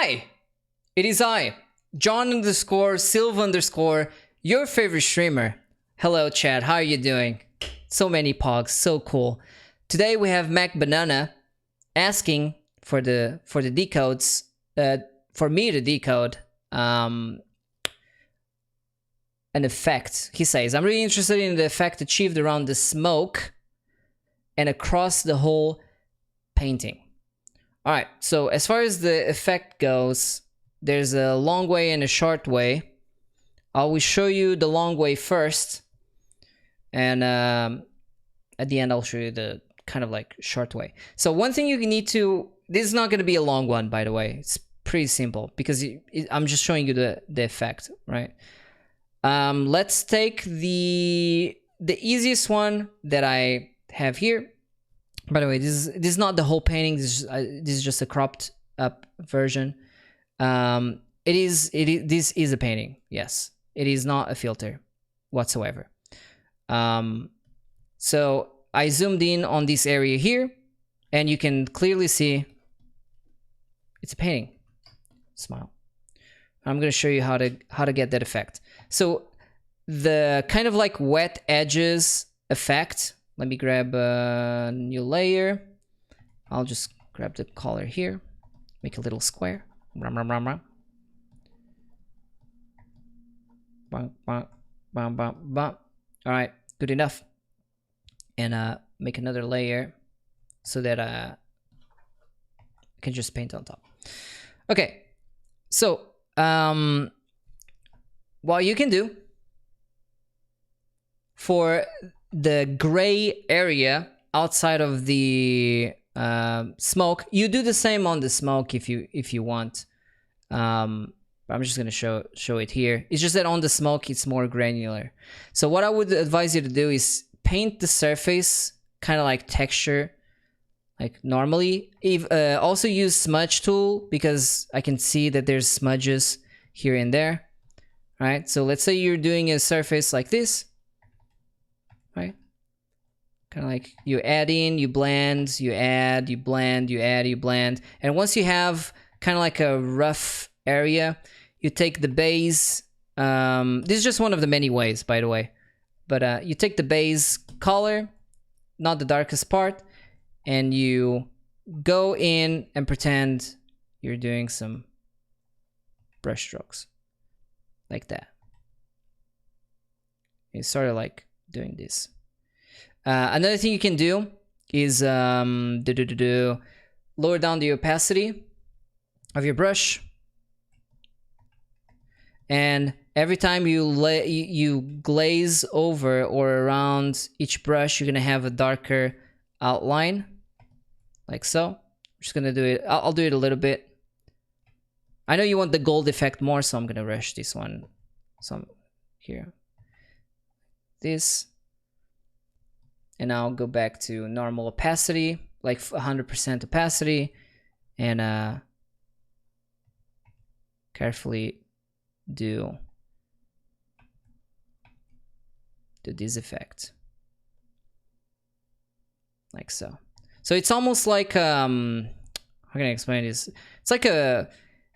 Hi! It is I, John underscore Silva underscore, your favorite streamer. Hello chat, how are you doing? So many pogs, so cool. Today we have Mac Banana asking for the decodes, for me to decode an effect. He says, I'm really interested in the effect achieved around the smoke and across the whole painting. Alright, so as far as the effect goes, there's a long way and a short way. I will show you the long way first, and at the end I'll show you the kind of like short way. So one thing you need to, this is not going to be a long one, by the way. It's pretty simple because I'm just showing you the effect, right? Let's take the easiest one that I have here. By the way, this is not the whole painting. This is just a cropped up version. This is a painting. Yes, it is not a filter whatsoever. So I zoomed in on this area here, and you can clearly see it's a painting. Smile. I'm going to show you how to get that effect. So the kind of like wet edges effect. Let me grab a new layer. I'll just grab the color here. Make a little square. All right, good enough. And make another layer so that I can just paint on top. Okay, so what you can do for the gray area outside of the smoke, you do the same on the smoke if you want. I'm just gonna show it here. It's just that on the smoke it's more granular. So what I would advise you to do is paint the surface kind of like texture, like normally. Also use smudge tool because I can see that there's smudges here and there. Right? So let's say you're doing a surface like this. Right? Kind of like you add in, you blend, you add, you blend, you add, you blend. And once you have kind of like a rough area, you take the base. This is just one of the many ways, by the way. But you take the base color, not the darkest part, and you go in and pretend you're doing some brush strokes. Like that. It's sort of like doing this. Another thing you can do is lower down the opacity of your brush, and every time you glaze over or around each brush, you're gonna have a darker outline, like so. I'm just gonna do it. I'll do it a little bit. I know you want the gold effect more, so I'm gonna rush this one. Some here. This. And I'll go back to normal opacity, like 100% opacity, and carefully do this effect, like so. So it's almost like how can I explain this? It's like a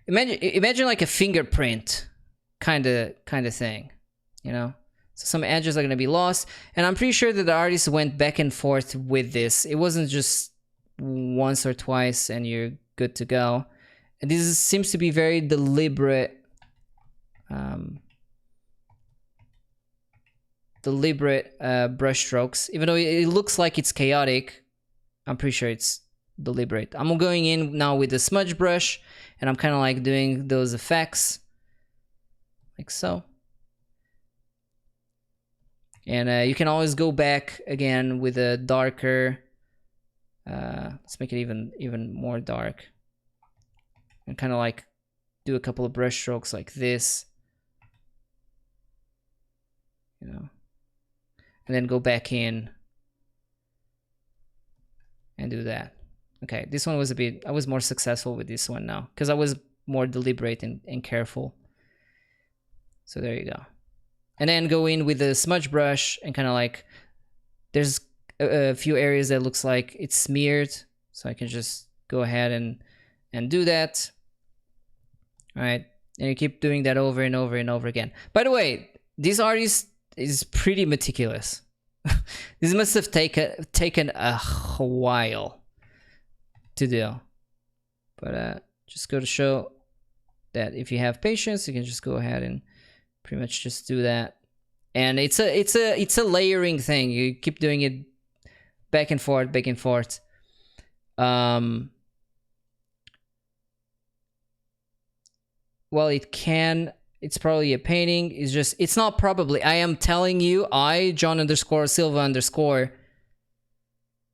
imagine like a fingerprint kind of thing, you know. So some edges are going to be lost, and I'm pretty sure that the artist went back and forth with this. It wasn't just once or twice and you're good to go. And this seems to be very deliberate brush strokes. Even though it looks like it's chaotic, I'm pretty sure it's deliberate. I'm going in now with the smudge brush, and I'm kind of like doing those effects, like so. And you can always go back again with a darker. Let's make it even more dark, and kind of like do a couple of brush strokes like this, you know, and then go back in and do that. Okay, this one was I was more successful with this one now because I was more deliberate and careful. So there you go. And then go in with the smudge brush and kind of like, there's a few areas that looks like it's smeared. So I can just go ahead and do that. All right, and you keep doing that over and over and over again. By the way, this artist is pretty meticulous. This must have taken a while to do, but just go to show that if you have patience, you can just go ahead and pretty much just do that. And it's a layering thing. You keep doing it back and forth, back and forth. Well, it's probably a painting. It's not probably. I am telling you, John_Silva_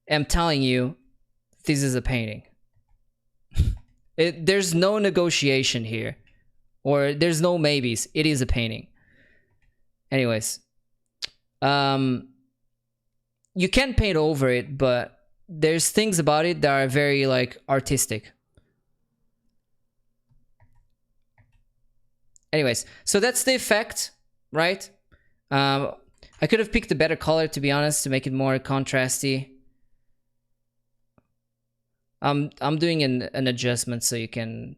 am telling you, this is a painting. There's no negotiation here. Or there's no maybes. It is a painting. Anyways. You can paint over it, but there's things about it that are very, like, artistic. Anyways, so that's the effect, right? I could have picked a better color, to be honest, to make it more contrasty. I'm doing an adjustment so you can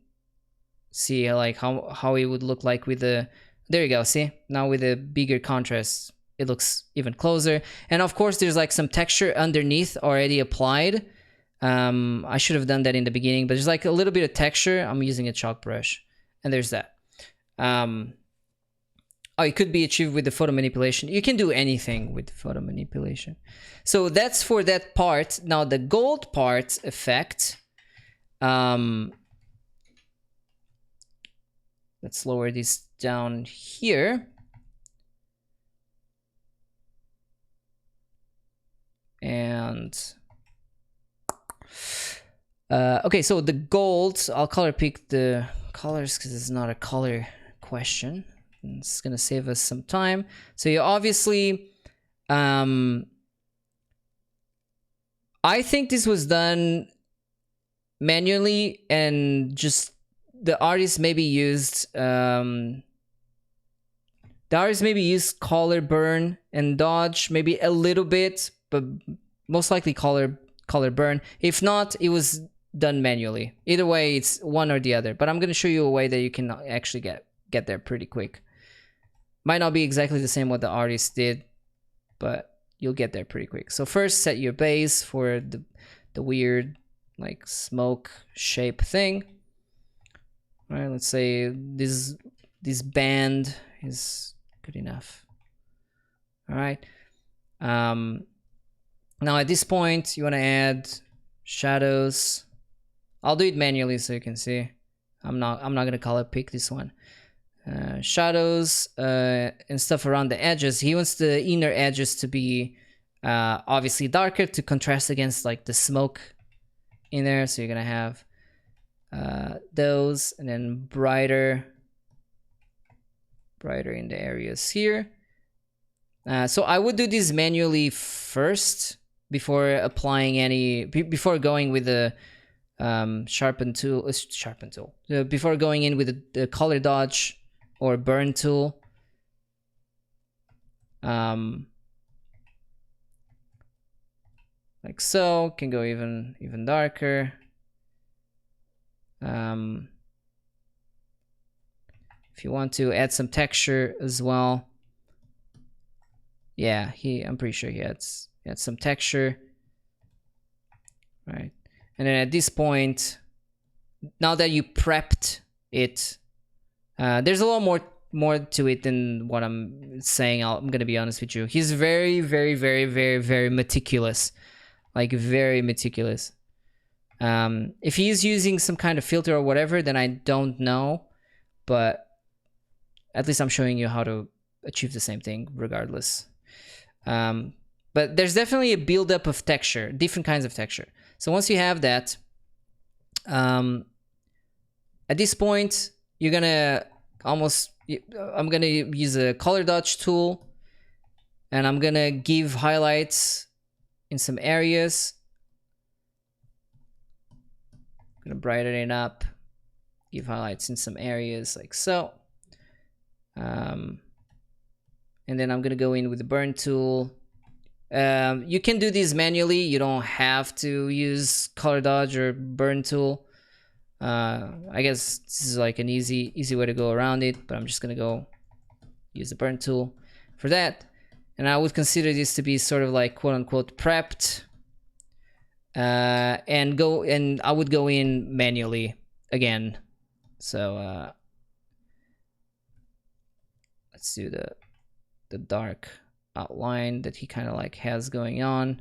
see like how it would look like with the... There you go, see? Now with a bigger contrast, it looks even closer. And of course, there's like some texture underneath already applied. I should have done that in the beginning, but there's like a little bit of texture. I'm using a chalk brush, and there's that. It could be achieved with the photo manipulation. You can do anything with photo manipulation. So that's for that part. Now the gold part effect. Let's lower this down here. And okay, so the gold, I'll color pick the colors because it's not a color question. It's gonna save us some time. So you obviously, I think this was done manually, and just the artist maybe used color burn and dodge maybe a little bit, but most likely color burn. If not, it was done manually. Either way, it's one or the other. But I'm gonna show you a way that you can actually get there pretty quick. Might not be exactly the same what the artist did, but you'll get there pretty quick. So first, set your base for the weird like smoke shape thing. All right, let's say this band is good enough. All right. Now at this point, you want to add shadows. I'll do it manually so you can see. I'm not gonna color pick this one. Shadows and stuff around the edges. He wants the inner edges to be obviously darker to contrast against like the smoke in there. So you're gonna have those, and then brighter in the areas here. So I would do this manually first before applying before going with the sharpen tool. Before going in with the color dodge or burn tool. Like so, can go even darker. If you want to add some texture as well. Yeah, I'm pretty sure he had some texture. Right. And then at this point, now that you prepped it, there's a lot more to it than what I'm saying. I'm gonna be honest with you. He's very, very, very, very, very meticulous. Like very meticulous. If he's using some kind of filter or whatever, then I don't know. But at least I'm showing you how to achieve the same thing regardless. But there's definitely a buildup of texture, different kinds of texture. So once you have that, at this point, you're gonna I'm gonna use a color dodge tool, and I'm gonna give highlights in some areas. I'm gonna brighten it up, give highlights in some areas like so. And then I'm gonna go in with the burn tool. You can do these manually. You don't have to use color dodge or burn tool. I guess this is like an easy way to go around it, but I'm just gonna go use the burn tool for that. And I would consider this to be sort of like quote unquote prepped. And I would go in manually again. So let's do the dark outline that he kind of like has going on.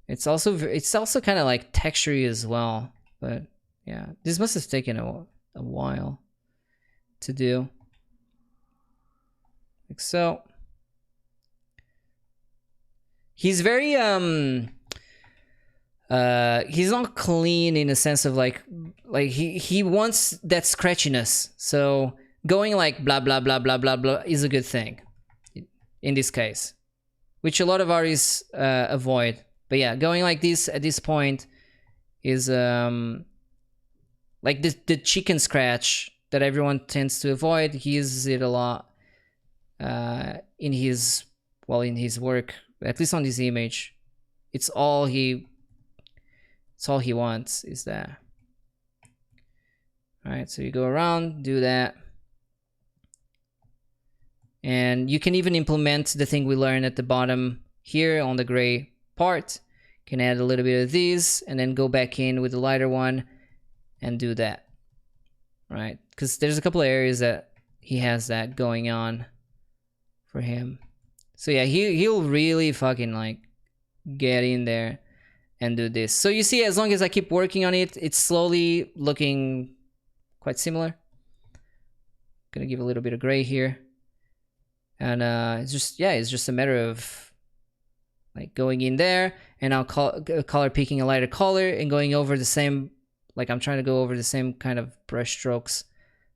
It's also kind of like textury as well, but yeah, this must have taken a while to do. Like so. He's very he's not clean in a sense of like he wants that scratchiness. So going like blah blah blah blah blah blah is a good thing in this case, which a lot of artists avoid. But yeah, going like this at this point is like the chicken scratch that everyone tends to avoid. He uses it a lot in his work, at least on this image. It's all he wants is that. All right, so you go around, do that. And you can even implement the thing we learned at the bottom here on the gray part. You can add a little bit of these and then go back in with the lighter one and do that. Right? Because there's a couple of areas that he has that going on for him. So yeah, he'll really fucking like get in there and do this. So you see, as long as I keep working on it, it's slowly looking quite similar. Gonna give a little bit of gray here. And it's just a matter of like going in there and I'll color picking a lighter color and going over the same, like I'm trying to go over the same kind of brush strokes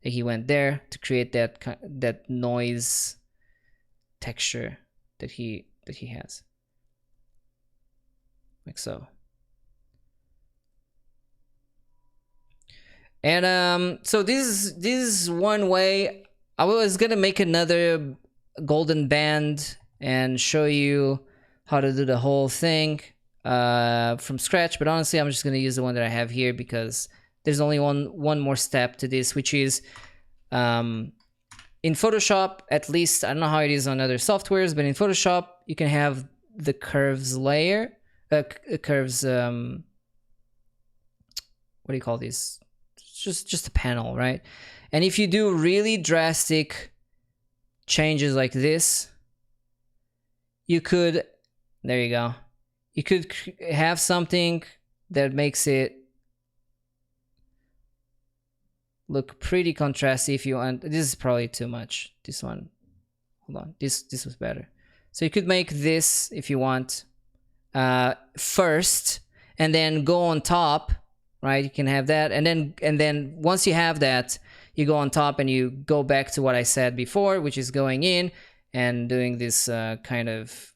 that he went there to create that noise texture that he has. Like so. And so this is one way. I was gonna make another golden band and show you how to do the whole thing from scratch, but honestly I'm just gonna use the one that I have here because there's only one more step to this, which is in Photoshop, at least. I don't know how it is on other softwares, but in Photoshop you can have the curves layer, curves, what do you call these? Just a panel, right? And if you do really drastic changes like this, you could, there you go, you could have something that makes it look pretty contrasty if you want. This is probably too much. This one, hold on, this was better. So you could make this if you want first and then go on top, right? You can have that, and then once you have that, you go on top and you go back to what I said before, which is going in and doing this kind of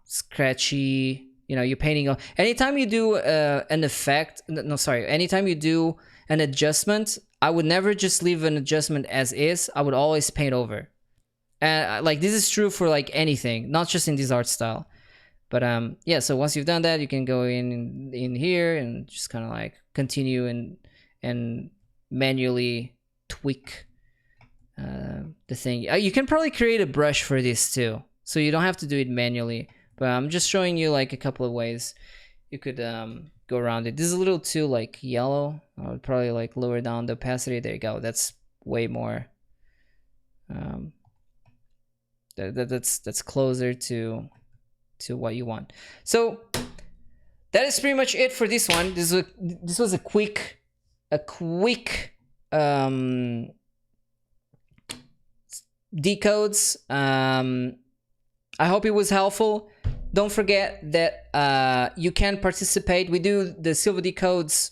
scratchy, you know, you're painting. Anytime you do an effect, anytime you do an adjustment, I would never just leave an adjustment as is. I would always paint over. Like this is true for like anything, not just in this art style. But yeah, so once you've done that, you can go in here and just kind of like continue and manually tweak the thing. You can probably create a brush for this too, so you don't have to do it manually, but I'm just showing you like a couple of ways you could go around it. This is a little too like yellow. I would probably like lower down the opacity. There you go, that's way more that's closer to what you want. So that is pretty much it for this one. This was a quick Decodes. I hope it was helpful. Don't forget that you can participate. We do the Silva Decodes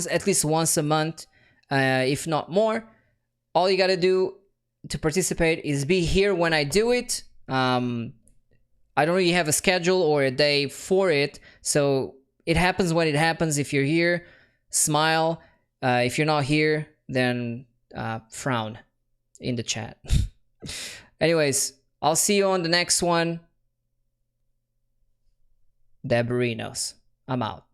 at least once a month, if not more. All you gotta do to participate is be here when I do it. I don't really have a schedule or a day for it, so it happens when it happens. If you're here, smile. If you're not here, then frown in the chat. Anyways, I'll see you on the next one. Debarinos. I'm out.